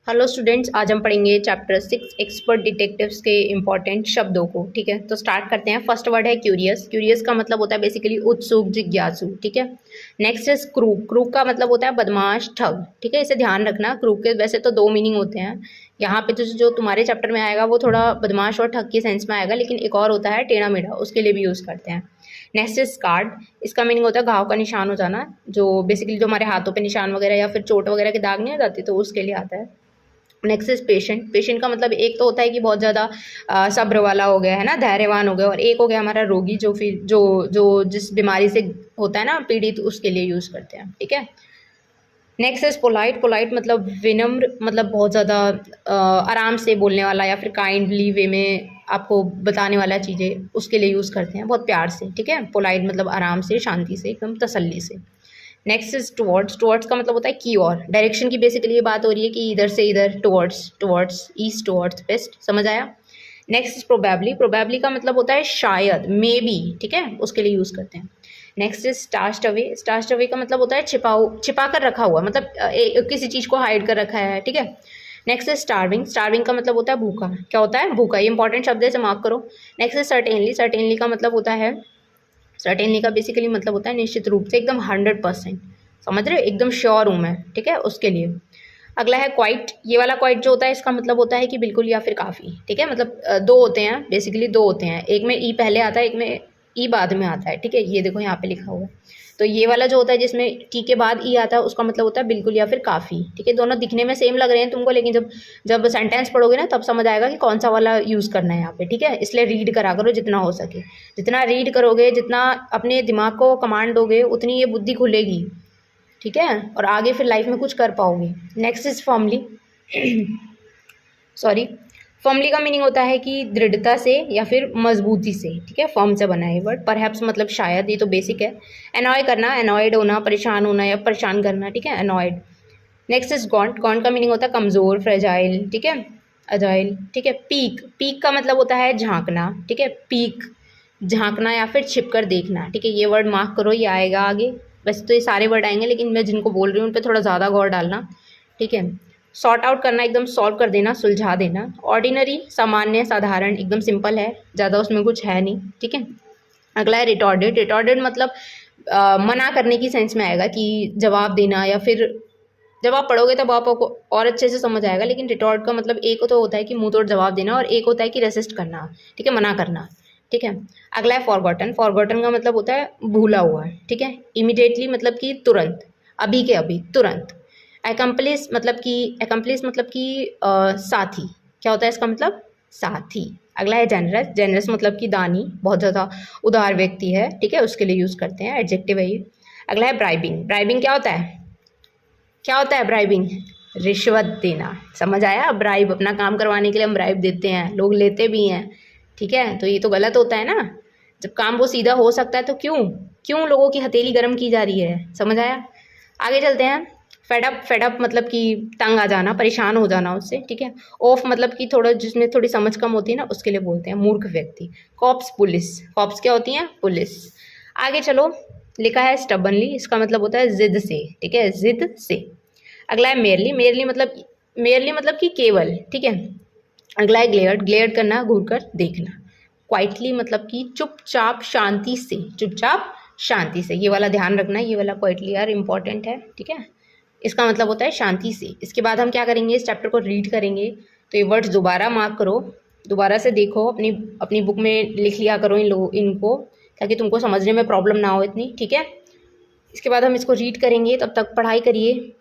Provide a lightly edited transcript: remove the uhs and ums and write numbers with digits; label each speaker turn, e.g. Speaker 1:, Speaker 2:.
Speaker 1: Hello students, आज हम पढ़ेंगे चैप्टर 6 एक्सपर्ट डिटेक्टिव्स के इंपॉर्टेंट शब्दों को। ठीक है, तो स्टार्ट करते हैं। फर्स्ट वर्ड है क्यूरियस। क्यूरियस का मतलब होता है बेसिकली उत्सुक, जिज्ञासु। ठीक है। Next is crook. क्रूक का मतलब होता है बदमाश, ठग। ठीक है, इसे ध्यान रखना। क्रूक के वैसे तो दो मीनिंग होते हैं। यहाँ पे तो जो तुम्हारे चैप्टर में आएगा वो थोड़ा बदमाश और ठग के सेंस में आएगा, लेकिन एक और होता है टेढ़ा मेढ़ा, उसके लिए भी यूज़ करते हैं। Next is scared. इसका मीनिंग होता है घाव का निशान हो जाना, जो बेसिकली जो हमारे हाथों पे निशान वगैरह या फिर चोट वगैरह के दाग नहीं आ जाते, तो उसके लिए आता है। Next is patient. पेशेंट का मतलब एक तो होता है कि बहुत ज़्यादा सब्र वाला हो गया है ना, धैर्यवान हो गया, और एक हो गया हमारा रोगी, जो फिर जो जो जिस बीमारी से होता है ना पीड़ित, तो उसके लिए यूज़ करते हैं। ठीक है। Next is polite. पोलाइट मतलब विनम्र, मतलब बहुत ज़्यादा आराम से बोलने वाला या फिर काइंडली वे में आपको बताने वाला चीज़ें, उसके लिए यूज़ करते हैं बहुत प्यार से। ठीक है, पोलाइट मतलब आराम से, शांति से, एकदम तसल्ली से। Next is towards. टुवर्ड्स का मतलब होता है की ओर, डायरेक्शन की बेसिकली ये बात हो रही है कि इधर से इधर, towards, towards east, towards waste. समझ आया। Next is probably. प्रोबेबली का मतलब होता है शायद, मे बी। ठीक है, उसके लिए यूज़ करते हैं। Next is stashed away. Stashed away का मतलब होता है छिपा कर रखा हुआ, मतलब किसी चीज़ को हाइड कर रखा है। ठीक है। Next is starving. स्टार्विंग का मतलब होता है भूखा। क्या होता है? भूखा। ये इंपॉर्टेंट शब्द है, इसे मार्क करो। Next is certainly. सर्टेनली का मतलब होता है, सर्टेनली का बेसिकली मतलब होता है निश्चित रूप से, एकदम 100%। समझ रहे हो? एकदम श्योर हूँ मैं। ठीक है, उसके लिए। अगला है क्वाइट। ये वाला क्वाइट जो होता है, इसका मतलब होता है कि बिल्कुल या फिर काफ़ी। ठीक है, मतलब दो होते हैं, बेसिकली दो होते हैं, एक में ई पहले आता है, एक में ई बाद में आता है। ठीक है, ये देखो यहाँ पे लिखा हुआ है। तो ये वाला जो होता है जिसमें टी के बाद ई आता है, उसका मतलब होता है बिल्कुल या फिर काफ़ी। ठीक है, दोनों दिखने में सेम लग रहे हैं तुमको, लेकिन जब जब सेंटेंस पढ़ोगे ना तब समझ आएगा कि कौन सा वाला यूज़ करना है यहाँ पे। ठीक है, इसलिए रीड करा करो जितना हो सके। जितना रीड करोगे, जितना अपने दिमाग को कमांड दोगे, उतनी ये बुद्धि खुलेगी। ठीक है, और आगे फिर लाइफ में कुछ कर पाओगे। Next is firmly. Sorry, firmly का मीनिंग होता है कि दृढ़ता से या फिर मजबूती से। ठीक है, फर्म से बना है वर्ड। परहैप्स मतलब शायद, ये तो बेसिक है। एनॉय करना, एनॉयड होना, परेशान होना या परेशान करना। ठीक है, annoyed. Next is gaunt. Gaunt का मीनिंग होता है कमज़ोर, फ्रेजाइल। ठीक है, अजाइल। ठीक है। पीक। पीक का मतलब होता है झांकना। ठीक है, पीक, झांकना या फिर छिप कर देखना। ठीक है, ये वर्ड मार्क करो, ये आएगा आगे। वैसे तो ये सारे वर्ड आएंगे, लेकिन मैं जिनको बोल रही हूँ उन पर थोड़ा ज़्यादा गौर डालना। ठीक है। सॉर्ट आउट करना, एकदम सॉल्व कर देना, सुलझा देना। ऑर्डिनरी, सामान्य, साधारण, एकदम सिंपल है, ज़्यादा उसमें कुछ है नहीं। ठीक है। अगला है रिटॉर्डेड। रिटॉर्डेड मतलब मना करने की सेंस में आएगा, कि जवाब देना, या फिर जब आप पढ़ोगे तब आपको और अच्छे से समझ आएगा। लेकिन रिटॉर्ट का मतलब एक तो होता है कि मुंह तोड़ जवाब देना, और एक होता है कि रेसिस्ट करना। ठीक है, मना करना। ठीक है। अगला है फॉरगॉटन। फॉरगॉटन का मतलब होता है भूला हुआ। ठीक है। इमिडिएटली मतलब कि तुरंत, अभी के अभी, तुरंत। एकम्प्लिस मतलब कि, एकम्प्लिस मतलब कि साथी। क्या होता है इसका मतलब? साथी। अगला है जेनरस। जेनरस मतलब कि दानी, बहुत ज़्यादा उदार व्यक्ति है। ठीक है, उसके लिए यूज़ करते हैं, एडजेक्टिव है ये। अगला है ब्राइबिंग। ब्राइबिंग क्या होता है? क्या होता है ब्राइबिंग? रिश्वत देना। समझ आया? ब्राइब, अपना काम करवाने के लिए हम ब्राइब देते हैं, लोग लेते भी हैं। ठीक है, तो ये तो गलत होता है ना। जब काम वो सीधा हो सकता है तो क्यों क्यों लोगों की हथेली गर्म की जा रही है? समझ आया? आगे चलते हैं। फेडअप। फेडअप मतलब कि तंग आ जाना, परेशान हो जाना उससे। ठीक है। ऑफ मतलब कि थोड़ा, जिसमें थोड़ी समझ कम होती है ना, उसके लिए बोलते हैं मूर्ख व्यक्ति। Cops, police. कॉप्स क्या होती हैं? पुलिस। आगे चलो। लिखा है स्टबनली, इसका मतलब होता है जिद से। ठीक है, जिद से। अगला है मेयरली। मेयरली मतलब कि केवल। ठीक है। अगला है ग्लेयर्ड। ग्लेयर्ड करना, घूर कर देखना। क्वाइटली मतलब कि चुपचाप, शांति से। चुपचाप, शांति से, ये वाला ध्यान रखना, ये वाला क्वाइटली यार इंपॉर्टेंट है। ठीक है, इसका मतलब होता है शांति से। इसके बाद हम क्या करेंगे, इस चैप्टर को रीड करेंगे। तो ये वर्ड्स दोबारा मार्क करो, दोबारा से देखो, अपनी अपनी बुक में लिख लिया करो इनको, ताकि तुमको समझने में प्रॉब्लम ना हो इतनी। ठीक है, इसके बाद हम इसको रीड करेंगे, तब तक पढ़ाई करिए।